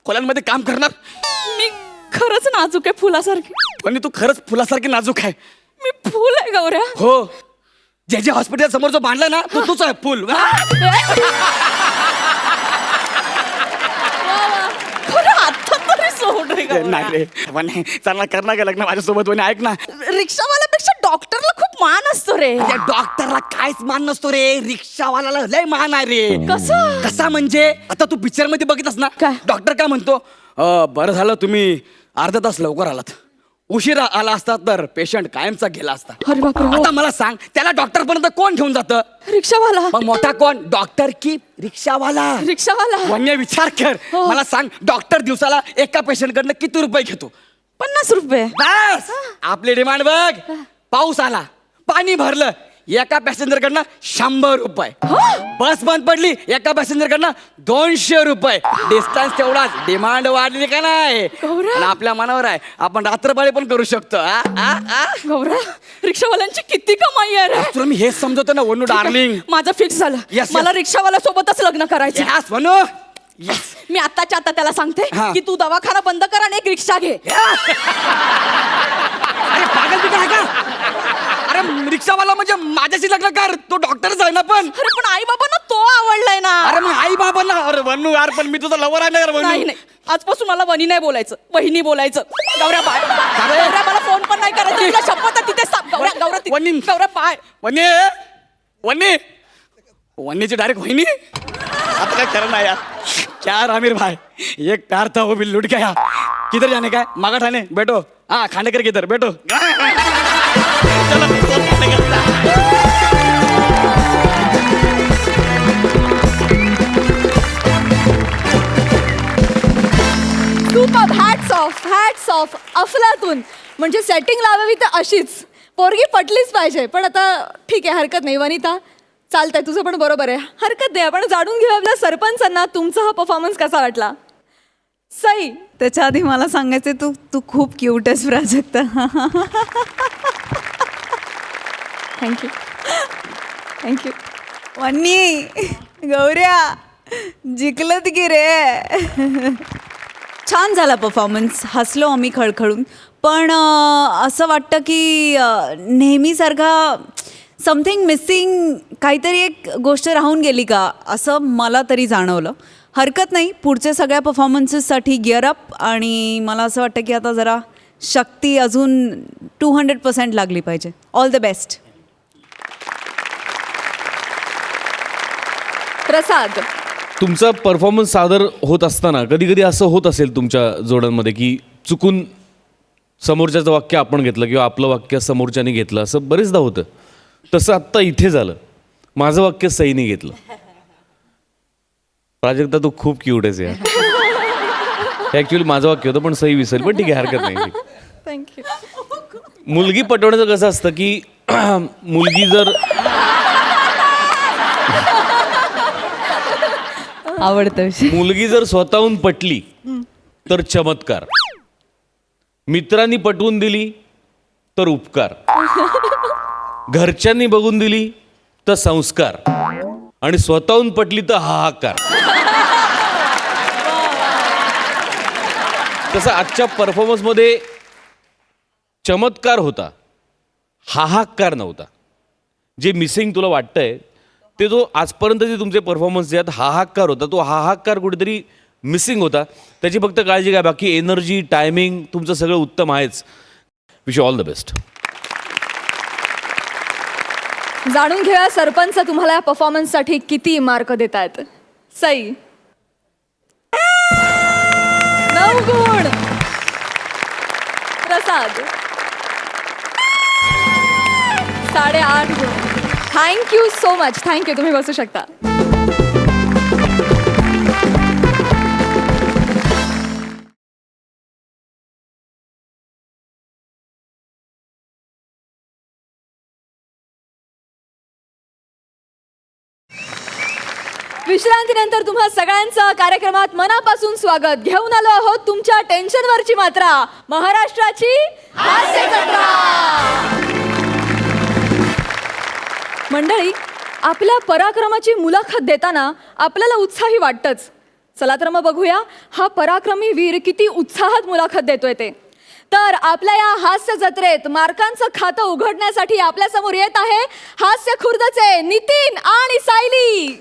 खोल्यांमध्ये काम करणार. मी खरंच नाजूक आहे फुलासारखी. वनी, तू खरंच फुलासारखी नाजूक आहे. मी फुल आहे गौऱ्या. हो, जे हॉस्पिटल समोर जो बांधलाय ना, तो तूच आहे फुल. आता तरी सोड रे गौऱ्या. नाही रे वनी, चला कर ना ग लग्न माझ्यासोबत. वनी ऐक ना, रिक्षावाल्यापेक्षा डॉक्टरला खूप मान असतो रे. त्या डॉक्टरला काहीच मान नसतो रे. रिक्षावाल्याला लय मान आहे रे. कसं? कसा म्हणजे, आता तू पिक्चर मध्ये बघितस ना, काय? डॉक्टर काय म्हणतो? बरं झालं तुम्ही अर्धा तास लवकर आलात. उशिरा आला असता तर पेशंट कायमचा गेला असता. अरे बापरे, हो. आता मला सांग, त्याला डॉक्टर पर्यंत कोण घेऊन जातं? रिक्षावाला. मग मोठा कोण, डॉक्टर की रिक्षावाला? रिक्षावाला. वन्य विचार कर. हो. मला सांग, डॉक्टर दिवसाला एका पेशंट कडनं किती रुपये घेतो? 50 रुपये. बस आपली डिमांड बघ. पाऊस आला, पाणी भरलं, एका पॅसेंजर कडनं 100 रुपये. बस बंद पडली, एका पॅसेंजर कडनं 200 रुपये. डिस्टन्स तेवढाच, डिमांड वाढली का नाही? गौरव. आणि आपल्या मनावर आहे, आपण रात्रपाळी पण करू शकतो. गौऱ्या, रिक्षावाल्यांची किती कमाई आहे रे. तुला मी हेच समजवतो ना वनू डार्लिंग. माझं फिक्स झालं. Yes, मला yes. रिक्षावाल्या सोबतच लग्न करायचं. यास वनू. Yes. मी आत्ताच्या आता त्याला सांगते हा. की तू दवाखाना बंद कर आणि एक रिक्षा घे. अरे पागल बिगल आहे का? अरे रिक्षावाला म्हणजे माझ्याशी लग्न कर. तो डॉक्टरच आहे ना पण. अरे पण आई बाबांना तो आवडलाय ना. अरे मग आई बाबांना. अरे वनू यार, पण मी तुझा लवर आहे ना यार वनू. नाही नाही, आजपासून मला वनी नाही बोलायचं, वहिनी बोलायचं. गौऱ्या बाय. गौऱ्या, मला फोन पण नाही करायचा. तुला शपथ आहे, तिथे साप. गौऱ्या, गौऱ्या वनी. गौऱ्या बाय. वन्नी वन्नी वन्नीची डायरेक्ट वहिनी. आता काय करना यार. क्या आमिर भाई, एक प्यार था वो भी लुट गया. किधर जाने का है? मागाठाणे बैठो. हाँ, खांडेकर किधर बैठो. चलो Superb, hats off. Hats off अफलातून. म्हणजे सेटिंग लावावी तर अशीच, पोरगी पटलीच पाहिजे. पण आता ठीक आहे, हरकत नाही वनिता, चालतंय, तुझं पण बरोबर आहे, हरकत नाही. आपण जाणून घेऊ आपल्या सरपंचांना तुमचा हा परफॉर्मन्स कसा वाटला. सई, त्याच्या आधी मला सांगायचं, तू तू खूप क्यूट आहेस प्राजक्ता. Thank you thank you. वन्नी, गौऱ्या, जिंकलत की रे. छान झाला परफॉर्मन्स, हसलो आम्ही खळखळून. पण असं वाटतं की नेहमीसारखा समथिंग मिसिंग, काहीतरी एक गोष्ट राहून गेली का, असं मला तरी जाणवलं. हरकत नाही, पुढच्या सगळ्या परफॉर्मन्सेससाठी गिअर अप. आणि मला असं वाटतं की आता जरा शक्ती अजून 200% लागली पाहिजे. All the best. प्रसाद, तुमचा परफॉर्मन्स सादर होत असताना कधी कधी असं होत असेल तुमच्या जोड्यांमध्ये की चुकून समोरच्याचं वाक्य आपण घेतलं किंवा आपलं वाक्य समोरच्याने घेतलं, असं बरेचदा होतं. तसं आत्ता इथे झालं, माझं वाक्य सईने घेतलं. प्राजक्ता, तू खूप क्यूट आहेस यार. ॲक्च्युली माझं वाक्य होतं पण सई विसरली, पण ठीक आहे, हरकत नाही. थँक्यू. मुलगी पटवण्याचं कसं असतं की मुलगी जर आवडतं विषय. मुलगी जर स्वतःहून पटली तर चमत्कार, मित्रांनी पटवून दिली तर उपकार, घरच्यांनी बघून दिली तर संस्कार, आणि स्वतःहून पटली तर हाहाकार. तसं आजच्या परफॉर्मन्समध्ये चमत्कार होता, हाहाकार नव्हता. जे मिसिंग तुला वाटतंय ते जो आजपर्यंतचे तुमचे परफॉर्मन्स जे आहेत, हाहाकार होता, तो हाहाकार कुठेतरी मिसिंग होता. त्याची फक्त काळजी घ्या, बाकी एनर्जी, टायमिंग तुमचं सगळं उत्तम आहेच. Wish you all the best. जाणून घेऊया सरपंच तुम्हाला या परफॉर्मन्ससाठी किती मार्क देत आहेत. सई, 9 गुण. प्रसाद, 8.5 गुण. Thank you so much. थँक्यू. तुम्ही बसू शकता. विश्रांतीनंतर तुम्हा सगळ्यांचं कार्यक्रमात मनापासून स्वागत. घेऊन आलो आहोत तुमच्या टेन्शनवरची मात्रा, महाराष्ट्राची हास्य जत्रा. मंडळी, आपल्या पराक्रमाची मुलाखत देताना आपल्याला उत्साही वाटतंच. चला तर मग बघूया हा पराक्रमी वीर किती उत्साहात मुलाखत देतोय ते. तर आपल्या या हास्य जत्रेत मार्कांचं खातं उघडण्यासाठी आपल्यासमोर येत आहे हास्य खुर्दचे नितीन आणि सायली.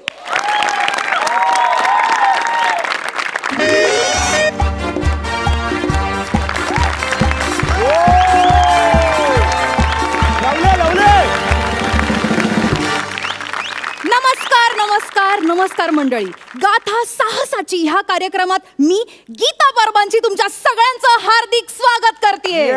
नमस्कार नमस्कार नमस्कार मंडळी. गाथा साहसाची ह्या कार्यक्रमात मी गीता परबांची तुमच्या सगळ्यांचं हार्दिक स्वागत करते.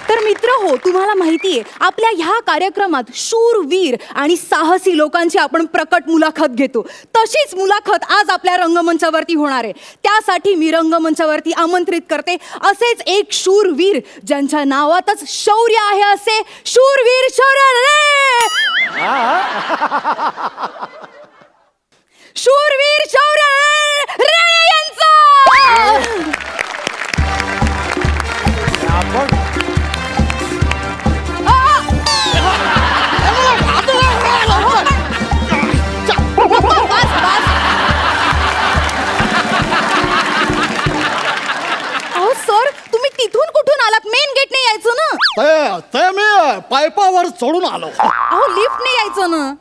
तर मित्र हो, तुम्हाला माहितीये आपल्या ह्या कार्यक्रमात शूरवीर आणि साहसी लोकांची आपण प्रकट मुलाखत घेतो. तशीच मुलाखत आज आपल्या रंगमंचावरती होणार आहे. त्यासाठी मी रंगमंचावरती आमंत्रित करते असेच एक शूरवीर ज्यांच्या नावातच शौर्य आहे, असे शूरवीर शौर्य शूरवीर शौर्य रे यांचं. सर, तुम्ही तिथून कुठून आलात? मेन गेटने यायचं ना. ते मी पायपावर चढून आलो. अहो, लिफ्टने यायचं ना.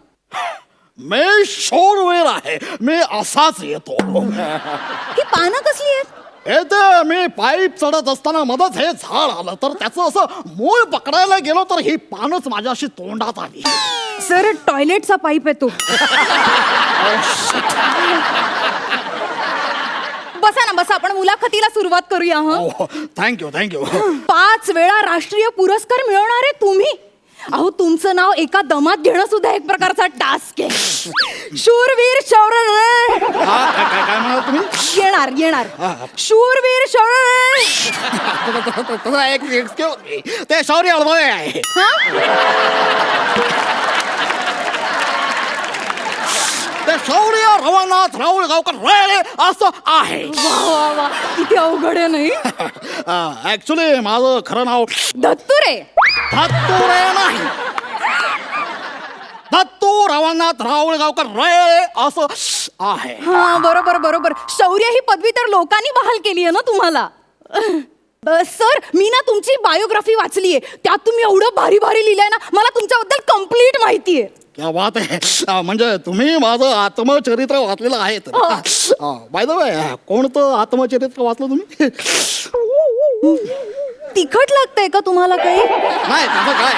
मी शूरवीर आहे, मी असाच येतो. ही पानं कसली आहेत? येते मी पाईप चढत असताना मधच हे झाड आलं, तर त्याचं असं मूळ पकडायला गेलो तर ही पानच माझ्याशी तोंडात आली. सर, टॉयलेटचा पाईप येतो. बसा ना, बसा. आपण मुलाखतीला सुरुवात करूया. Thank you thank you. 5 वेळा राष्ट्रीय पुरस्कार मिळवणारे तुम्ही. अहो, तुमचं नाव एका दमात घेणं सुद्धा एक प्रकारचा टास्क आहे. शूरवीर शौर्य काय म्हणाल तुम्ही? येणार येणार शूरवीर शौर्य तसं excuse me. ते शौर्य अळवळे आहे. ते शौर्य रवानाथ राहुल गावकर रेळे असं आहे. वा वा वा किती अवघड आहे नाही. ऍक्च्युली माझं खरं नाव दत्तुरे. दत्तुरे नाही, दत्तू रवानाथ राहुल गावकर रेळे असं आहे. हा बरोबर बरोबर. शौर्य ही पदवी तर लोकांनी बहाल केली आहे ना तुम्हाला. सर मी ना तुमची बायोग्राफी वाचलीये, त्यात तुम्ही एवढं भारी भारी लिहिलंय ना, मला तुमच्याबद्दल कम्प्लीट माहिती आहे. क्या बात आहे. म्हणजे तुम्ही माझं आत्मचरित्र वाचलेलं आहे. बाय द वे कोणतं आत्मचरित्र वाचलं तुम्ही? तिखट लागतंय का तुम्हाला काही? नाही तसं काय,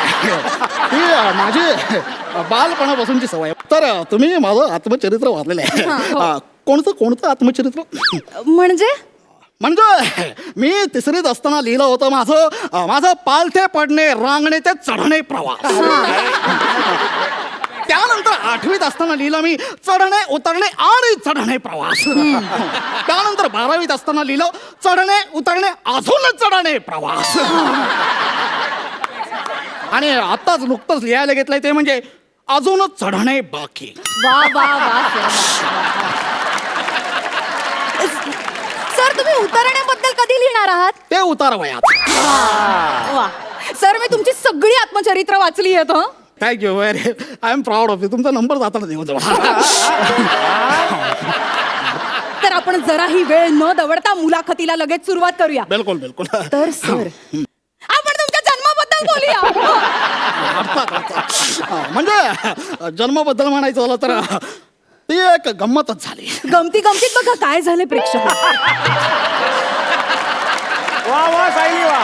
ती माझी बालपणापासूनची सवय. तर तुम्ही माझं आत्मचरित्र वाचलेलं आहे. कोणतं आत्मचरित्र? म्हणजे मी तिसरीत असताना लिहिलं होतं माझं पालथे पडणे, रांगणे ते चढणे प्रवास. त्यानंतर 8वीत असताना लिहिलं मी चढणे, उतरणे आणि चढणे प्रवास. त्यानंतर 12वीत असताना लिहिलं चढणे, उतरणे, अजून चढणे प्रवास. आणि आताच नुकतंच लिहायला घेतलंय ते म्हणजे अजूनच चढणे बाकी. वा वा वा सर तुम्ही उतरण्याबद्दल कधी लिहिणार आहात? ते उतारवयात. वा सर मी तुमची सगळी आत्मचरित्र वाचली आहेत. Thank you very, I am proud of you. तुमचा नंबर जाताना देऊ जवळ. तर आपण जराही वेळ न दवडता मुलाखतीला लगेच सुरुवात करूया. बिलकुल बिलकुल. तर सर आपण तुमच्या जन्माबद्दल बोलूया. म्हणजे जन्माबद्दल म्हणायचं झालं तर ती एक गंमतच झाली. गमती गमतीत बघा काय झाले प्रेक्षक. वा वा सायली वा.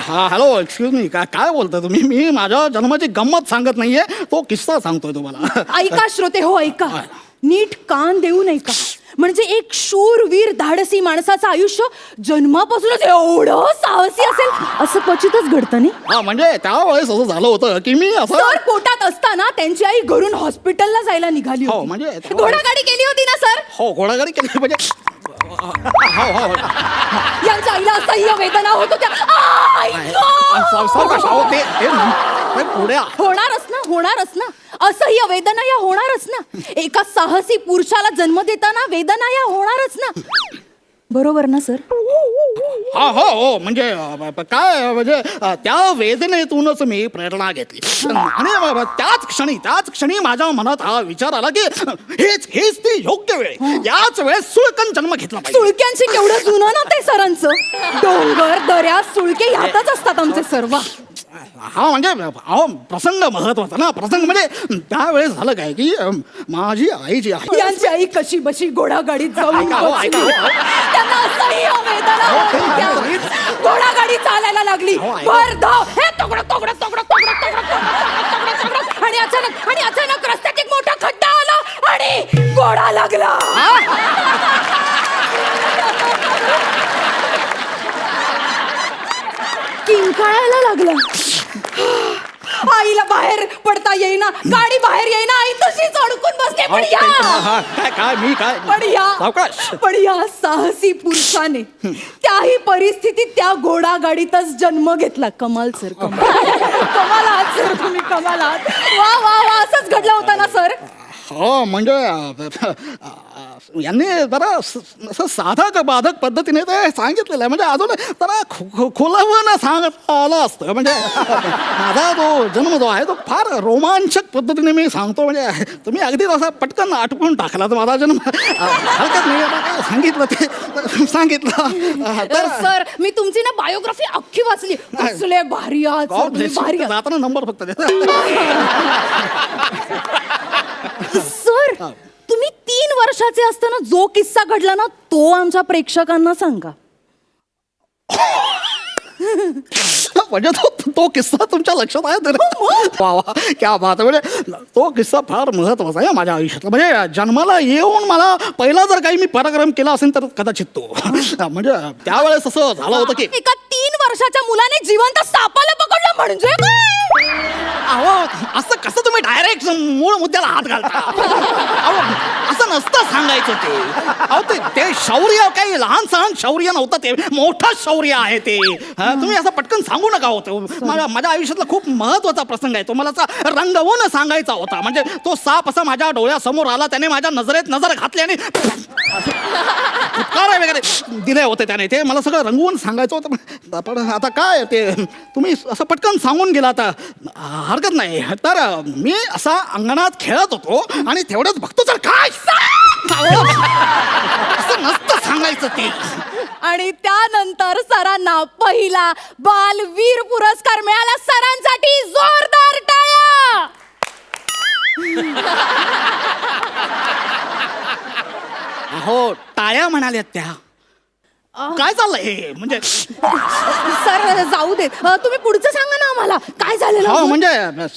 हा हॅलो एक्सक्यूज मी, काय बोलता तुम्ही? मी माझ्या जन्माची गंमत सांगत नाहीये, तो किस्सा सांगतोय तुम्हाला. ऐका श्रोते हो ऐका, नीट कान देऊन ऐका. म्हणजे एक शूरवीर धाडसी माणसाचं आयुष्य जन्मापासूनच एवढं साहसी असेल असं क्वचितच घडतं नाही. हा म्हणजे त्यावेळेस असं झालं होतं की मी असं सर पोटात असताना त्यांची आई घरून हॉस्पिटलला जायला निघाली हो होती. म्हणजे घोडागाडी केली होती ना सर? हो घोडागाडी केली म्हणजे हो हो यांच्या आईला असह्य वेदना होत होत्या. ते पुढे होणारच ना असह्य वेदना या होणारच ना. एका साहसी पुरुषाला जन्म देताना वेदना या होणारच ना. बरोबर ना सर? हा हो हो म्हणजे काय म्हणजे त्या वेदनेतूनच मी प्रेरणा घेतली. आणि त्याच क्षणी माझ्या मनात हा विचार आला की हेच ती योग्य वेळ, याच वेळेस सुळकन जन्म घेतला पाहिजे. सुळक्यांशी केवढं जुनं ना ते सरांचं. डोंगर दर्या सुळके ह्यातच असतात आमचे सर्व. हा म्हणजे प्रसंग महत्वाचा ना. प्रसंग म्हणजे त्यावेळेस झालं काय की माझी आई जी आहे, यांची आई कशी बशी घोडागाडीत जाऊन ऐका हो, ऐका हो. त्यांना असह्य वेदना होत होत्या. घोडागाडी चालायला लागली, भर धाव, हे तोगडं तोगडं तोगडं तोगडं तोगडं तोगडं आणि अचानक रस्त्यात एक मोठा खड्डा आला आणि घोडा लागला. किंकाळायला लागला. आईला बाहेर पडता येईना, गाडी बाहेर येईना, आई तशीच अडकून बसते. पण या साहसी पुरुषाने त्याही परिस्थितीत त्या घोडागाडीतच जन्म घेतला. कमाल सर, कमाल आहात सर तुम्ही, कमाल आहात. वा वा वा असंच घडलं होतं ना सर? हो म्हणजे यांनी जरा असं साधक बाधक पद्धतीने ते सांगितलेलं आहे. म्हणजे अजून जरा खुलावं सांगत आलं असतं. म्हणजे माझा जो जन्म जो आहे तो फार रोमांचक पद्धतीने मी सांगतो. म्हणजे तुम्ही अगदी असा पटकन आटपून टाकला तर माझा जन्म हरकत नाही. सांगितलं ते सांगितलं. तर सर मी तुमची ना बायोग्राफी अख्खी वाचली. कसले भारी आहात सर तुम्ही, भारी आहात. जाताना नंबर फक्त सर तुम्ही 3 वर्षाचे असताना जो किस्सा घडला ना तो आमच्या प्रेक्षकांना सांगा. म्हणजे तो किस्सा तुमच्या लक्षात आहे तर वा वा क्या बात आहे. म्हणजे तो किस्सा फार महत्वाचा आहे माझ्या आयुष्यातला. म्हणजे जन्माला येऊन मला पहिला जर काही मी पराक्रम केला असेल तर कदाचित तो. म्हणजे त्यावेळेस असं झालं होतं की एका 3 वर्षाच्या मुलाने जिवंत सापाला पकडलं म्हणजे काय? अहो असं कसं तुम्ही डायरेक्ट मूळ मुद्द्याला हात घालता? अहो नसतं सांगायचं ते. अहो ते शौर्य काही लहान सहान शौर्य नव्हतं, ते मोठं शौर्य आहे ते. हा, तुम्ही असं पटकन सांगू नका होतं. माझ्या आयुष्यातला खूप महत्वाचा प्रसंग आहे तो, मला असा रंगवून सांगायचा होता. म्हणजे तो साप असा माझ्या डोळ्यासमोर आला, त्याने माझ्या नजरेत नजर घातली आणि फुटकारा वगैरे दिले होते त्याने. ते मला सगळं रंगवून सांगायचं होतं. पण आता काय ते तुम्ही असं पटकन सांगून गेला, आता हरकत नाही. तर मी असा अंगणात खेळत होतो आणि तेवढंच बघतो तर काय असं नसतं सांगायचं ते. आणि त्यानंतर सरांना पहिला बालवीर पुरस्कार मिळाला. सरांसाठी जोरदार टाळ्या. हो, टाळ्या म्हणाल्यात त्या. काय चाललंय हे? म्हणजे सर जाऊ दे, तुम्ही पुढचं सांगा ना आम्हाला काय झालेलं. हो, म्हणजे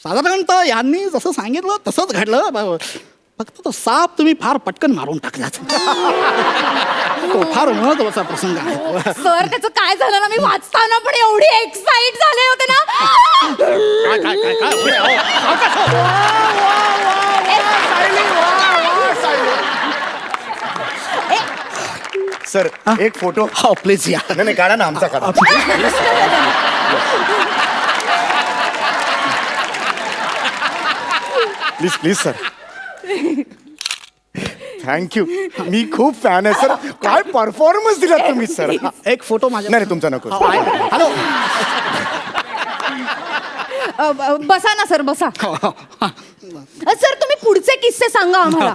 साधारणतः यांनी जसं सांगितलं तसंच घडलं. फक्त तो साप तुम्ही फार पटकन मारून टाकलात. तो फार महत्वाचा प्रसंग आहे. सर त्याचं काय झालं ना, मी वाचताना पण एवढी एक्साइट झाले होते ना. काय काय काय काय होय, अहो, सावकाश हो. सर एक फोटो. हो प्लीज या. नाही नाही, काढा ना, आमचा काढा. Please please sir. थँक्यू. मी खूप फॅन आहे सर. काय परफॉर्मन्स दिला तुम्ही सर. एक फोटो माझ्या. नाही तुमचा नको. हॅलो. बसा ना सर, बसा. सर तुम्ही पुढचे किस्से सांगा आम्हाला.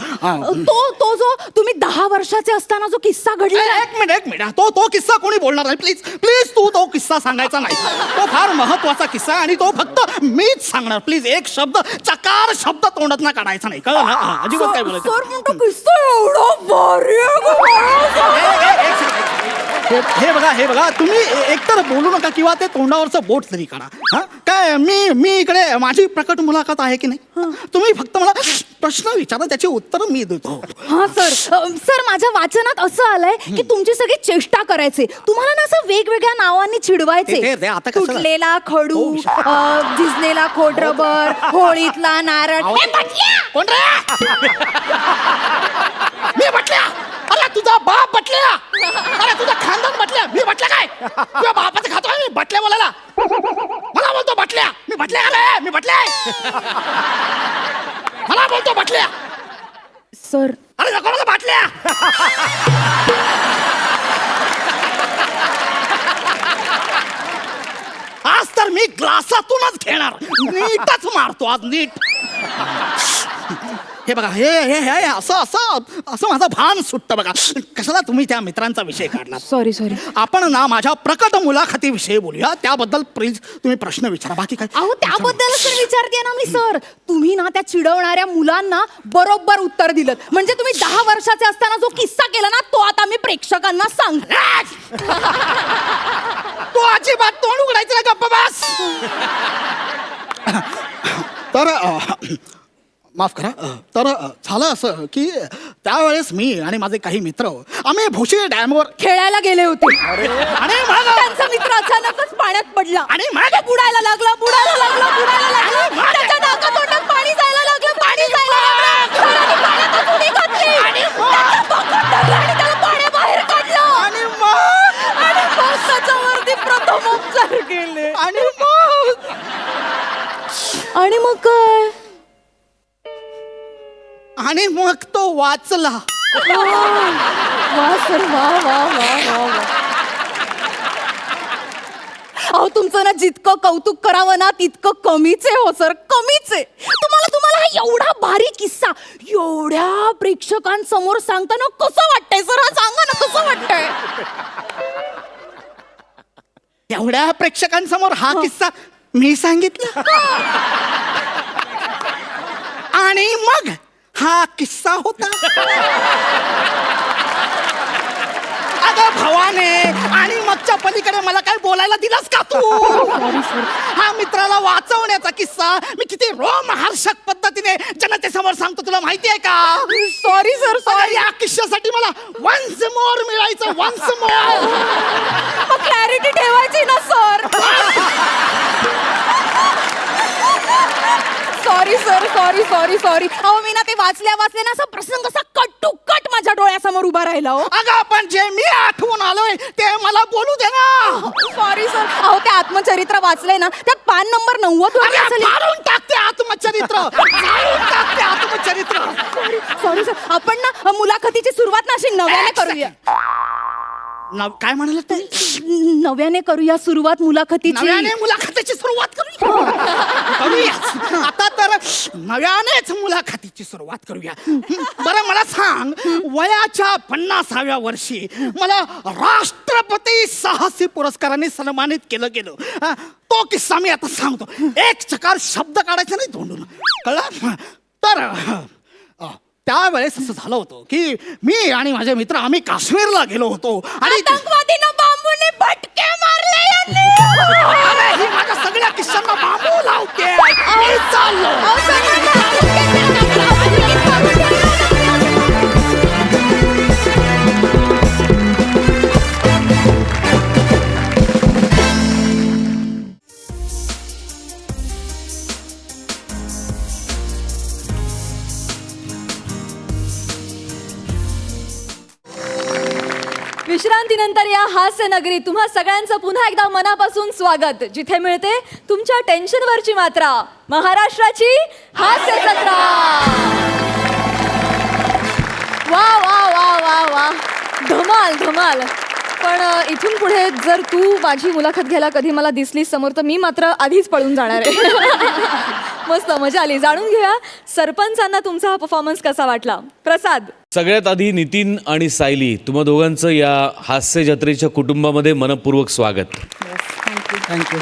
तो जो तुम्ही 10 वर्षाचे असताना जो किस्सा घडला. एक मिनिट. तो किस्सा कोणी बोलणार नाही. प्लीज प्लीज तू तो किस्सा सांगायचा नाही. तो फार महत्वाचा किस्सा आणि तो फक्त मीच सांगणार. प्लीज एक शब्द, चकार शब्द तोंडात ना काढायचा नाही, कळलं ना? अजिबात काय बोलायचं. सर पण तो किस्सा एवढा भारी हे बघा तुम्ही एकतर बोलू नका किंवा ते तोंडावरचं बोट तरी काढा. हा काय मी इकडे माझी प्रकट मुलाखत आहे की नाही? तुम्ही फक्त मला प्रश्न विचारा, त्याची उत्तर मी देतो. हा सर माझ्या वाचनात असं आलंय की तुमची सगळी चेष्टा करायचे, तुम्हाला ना असं वेगवेगळ्या नावांनी चिडवायचे. ते आता कशाला? तुटलेला खडू, झिजलेला खोडरबर, होळीतला नारळ. कोण रे? मी बटल्या. अरे तुझा बाप बटल्या. अरे तुझा खानदान बटल्या. मी बटल्या काय? तुझ्या बापाचं खातोय मी बटल्या बोलायला. मला बोलतो बटल्या. मी बटल्या का रे? मी बटल्या. मला बोलतो बटल्या. सर अरे नको मला बाटल्या. आज तर मी ग्लासातूनच घेणार. नीटच मारतो आज, नीट. हे बघा हे असं माझं भान सुटतं बघा. कशाला तुम्ही त्या मित्रांचा विषय काढला? सॉरी आपण ना माझ्या प्रकट मुलाखतीविषयी बोलूया. त्याबद्दल प्लीज तुम्ही प्रश्न विचारा. बाकी काय? अहो त्याबद्दलच तर विचारते ना मी सर. तुम्ही ना त्या चिडवणाऱ्या मुलांना बरोबर उत्तर दिलं. म्हणजे तुम्ही 10 वर्षाचे असताना जो किस्सा केला ना, तो आता मी प्रेक्षकांना सांग. तो अजिबात तोंड उघडायचं ना, गप्प बस. तर माफ करा. तर झालं असं की त्यावेळेस मी आणि माझे काही मित्र आम्ही भोशी डॅमवर खेळायला गेले होते आणि मग त्यांचा मित्र अचानकच पाण्यात पडला आणि मग बुडायला लागला. त्याच्या नाकातोंडात पाणी जायला लागलं. सरांनी पाण्यातच उडी घातली. त्याचा पकड धरला आणि त्याला पाण्याबाहेर काढलं. आणि मग त्याच्यावरती प्रथमोपचार केले. आणि मग काय? आणि मग तो वाचला. वा सर वा. अहो तुमचं ना जितकं कौतुक करावं ना तितकं कमीच आहे हो सर, कमीच आहे. तुम्हाला हा एवढा भारी किस्सा एवढ्या प्रेक्षकांसमोर सांगताना कसं वाटतंय सर? हा सांगा ना, कसं वाटतंय? एवढ्या प्रेक्षकांसमोर हा किस्सा मी सांगितला आणि मग हा किस्सा होता. अगं भवाने, आणि मगच्या पलीकडे मला काय बोलायला दिलास का तू? हा मित्राला वाचवण्याचा किस्सा मी किती रोमहर्षक पद्धतीने जनतेसमोर सांगतो, तुला माहिती आहे का? Sorry sir, sorry. या किस्स्यासाठी मला वन्स मोर मिळायचं, वन्स मोर. क्लॅरिटी ठेवायची ना sir. Sorry sir, sorry sorry sorry. अहो मी ना ते वाचल्या ना असा प्रसंग असा कट टू कट माझ्या डोळ्यासमोर उभा राहिला. हो अगं पण जे मी आठवून आलोय ते मला बोलू दे ना. Sorry sir. अहो ते आत्मचरित्र वाचलंय ना, त्यात पान नंबर 90 वरती अरे, असेल. फाडून टाकते आत्मचरित्र, फाडून टाकते आत्मचरित्र. Sorry sir. आपण ना मुलाखतीची सुरुवात ना अशी नव्याने करूया. काय म्हणाल तुम्ही? नव्याने करूया सुरुवात मुलाखतीची. नव्याने मुलाखतीची सुरुवात करूया. आता तर नव्यानेच मुलाखतीची सुरुवात करूया. बरं मला सांग, वयाच्या 50व्या वर्षी मला राष्ट्रपती साहसी पुरस्काराने सन्मानित केलं गेलं. तो किस्सा मी आता सांगतो. एक चकार शब्द काढायचा नाही तोंडून, कळलं? तर त्यावेळेस असं झालं होतं की मी आणि माझे मित्र आम्ही काश्मीरला गेलो होतो आणि आतंकवादीनं बांबूने फटके मारले यांनी. अरे, ही माझ्या सगळ्या किस्सांना बांबू लावते. मी चाललो. विश्रांतीनंतर या हास्य नगरीत तुम्हा सगळ्यांचं पुन्हा एकदा मनापासून स्वागत, जिथे मिळते तुमच्या टेन्शनवरची मात्रा, महाराष्ट्राची हास्य जत्रा. वा वा वा वा वा, धमाल धमाल. पण इथून पुढे जर तू माझी मुलाखत घ्यायला कधी मला दिसलीस समोर तर मी मात्र आधीच पळून जाणार आहे. मस्त मजा आली. जाणून घेऊया सरपंचांना तुमचा हा परफॉर्मन्स कसा वाटला. प्रसाद. सगळ्यात आधी नितीन आणि सायली, तुम्हा दोघांचं या हास्य जत्रेच्या कुटुंबामध्ये मनपूर्वक स्वागत. थँक्यू.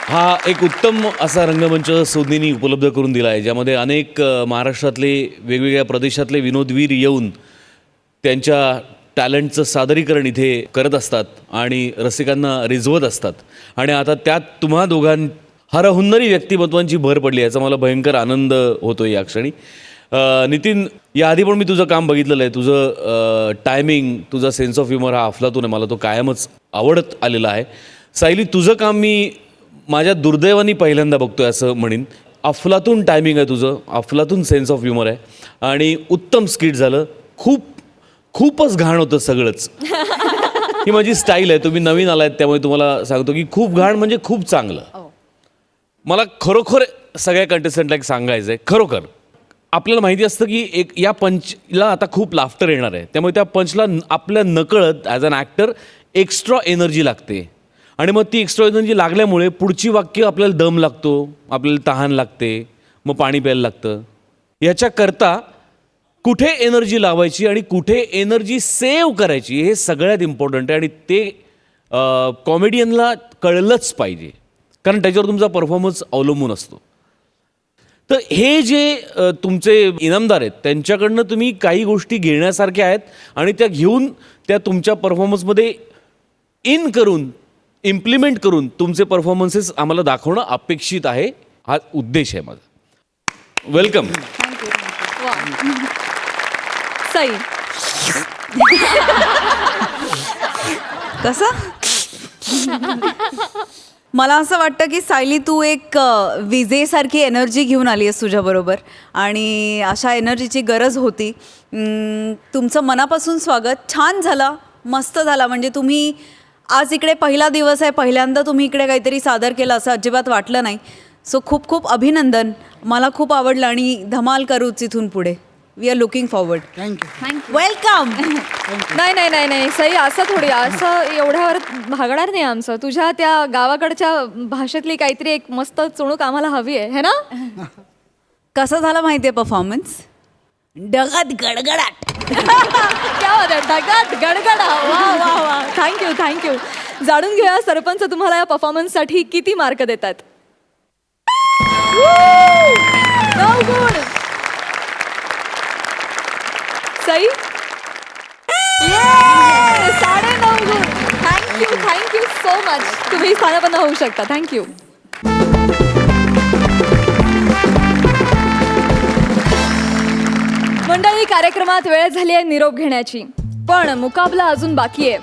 हा एक उत्तम असा रंगमंच सोनीनी उपलब्ध करून दिला आहे, ज्यामध्ये अनेक महाराष्ट्रातले वेगवेगळ्या प्रदेशातले विनोदवीर येऊन त्यांच्या टॅलेंटचं सादरीकरण इथे करत असतात आणि रसिकांना रिझवत असतात. आणि आता त्यात तुम्हा हरहुन्नरी व्यक्तिमत्वांची भर पडली, याचा मला भयंकर आनंद होतो या क्षणी. नितीन, याआधी पण मी तुझं काम बघितलेलं आहे. तुझं टायमिंग, तुझा सेन्स ऑफ ह्युमर हा अफलातून आहे, मला तो कायमच आवडत आलेला आहे. सायली, तुझं काम मी माझ्या दुर्दैवाने पहिल्यांदा बघतोय असं म्हणीन. अफलातून टायमिंग आहे तुझं, अफलातून सेन्स ऑफ ह्युमर आहे आणि उत्तम स्किट झालं. खूपच घाण होतं सगळंच. ही माझी स्टाईल आहे. तुम्ही नवीन आलायत त्यामुळे तुम्हाला सांगतो की खूप घाण म्हणजे खूप चांगलं. मला खरोखर सगळ्या कंटेस्टंटला एक सांगायचं आहे. खरोखर आपल्याला माहिती असतं की एक या पंचला आता खूप लाफ्टर येणार आहे, त्यामुळे त्या पंचला आपल्या नकळत as an actor extra energy लागते. आणि मग ती एक्स्ट्रा एनर्जी लागल्यामुळे पुढची वाक्य आपल्याला दम लागतो, आपल्याला तहान लागते, मग पाणी प्यायला लागतं. याच्याकरता कुठे एनर्जी लावायची आणि कुठे एनर्जी सेव्ह करायची हे सगळ्यात इम्पॉर्टंट आहे. आणि ते कॉमेडियनला कळलंच पाहिजे, कारण त्याच्यावर तुमचा परफॉर्मन्स अवलंबून असतो. तर हे जे तुमचे इनामदार आहेत त्यांच्याकडनं तुम्ही काही गोष्टी घेण्यासारख्या आहेत आणि त्या घेऊन त्या तुमच्या परफॉर्मन्समध्ये इम्प्लिमेंट करून तुमचे परफॉर्मन्सेस आम्हाला दाखवणं अपेक्षित आहे. हा उद्देश आहे माझा. वेलकम. सई. कसं? मला असं वाटतं की सायली, तू एक विजेसारखी एनर्जी घेऊन आली आहेस तुझ्याबरोबर आणि अशा एनर्जीची गरज होती. तुमचं मनापासून स्वागत. छान झालं, मस्त झाला. म्हणजे तुम्ही आज इकडे पहिला दिवस आहे, पहिल्यांदा तुम्ही इकडे काहीतरी सादर केलं असं अजिबात वाटलं नाही. सो खूप खूप अभिनंदन. मला खूप आवडलं आणि धमाल करूच इथून पुढे. We are looking forward. Thank you. Welcome. नाही नाही नाही नाही सई, असं थोडी, असं एवढ्यावर भागणार नाही आमचं. तुझ्या त्या गावाकडच्या भाषेतली काहीतरी एक मस्त चुणूक आम्हाला हवी आहे, है ना? कसं झालं माहिती आहे परफॉर्मन्स? डगात गडगडाट. क्या बात आहे, ढगात गडगडा. वा वा वा, थँक्यू थँक्यू. जाणून घेऊया सरपंच तुम्हाला या परफॉर्मन्ससाठी किती मार्क देतात. 9 गुण. सई 9.5 गुण. Thank you so much. तुम्ही स्थानापन्न होऊ शकता. थँक्यू. मंडळी, कार्यक्रमात वेळ झाली आहे निरोप घेण्याची, पण मुकाबला अजून बाकी आहे.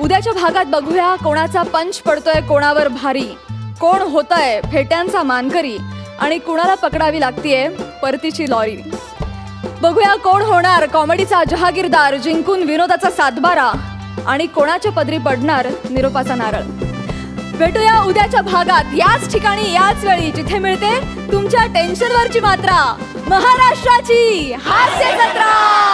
उद्याच्या भागात बघूया कोणाचा पंच पडतोय कोणावर भारी, कोण होतंय फेट्यांचा मानकरी आणि कुणाला पकडावी लागतीये परतीची लॉरी. बघूया कोण होणार कॉमेडीचा जहागीरदार, जिंकून विनोदाचा सातबारा आणि कोणाच्या पदरी पडणार निरोपाचा नारळ. भेटूया उद्याच्या भागात याच ठिकाणी याच वेळी, जिथे मिळते तुमच्या टेन्शनवरची मात्रा, महाराष्ट्राची हास्य जत्रा.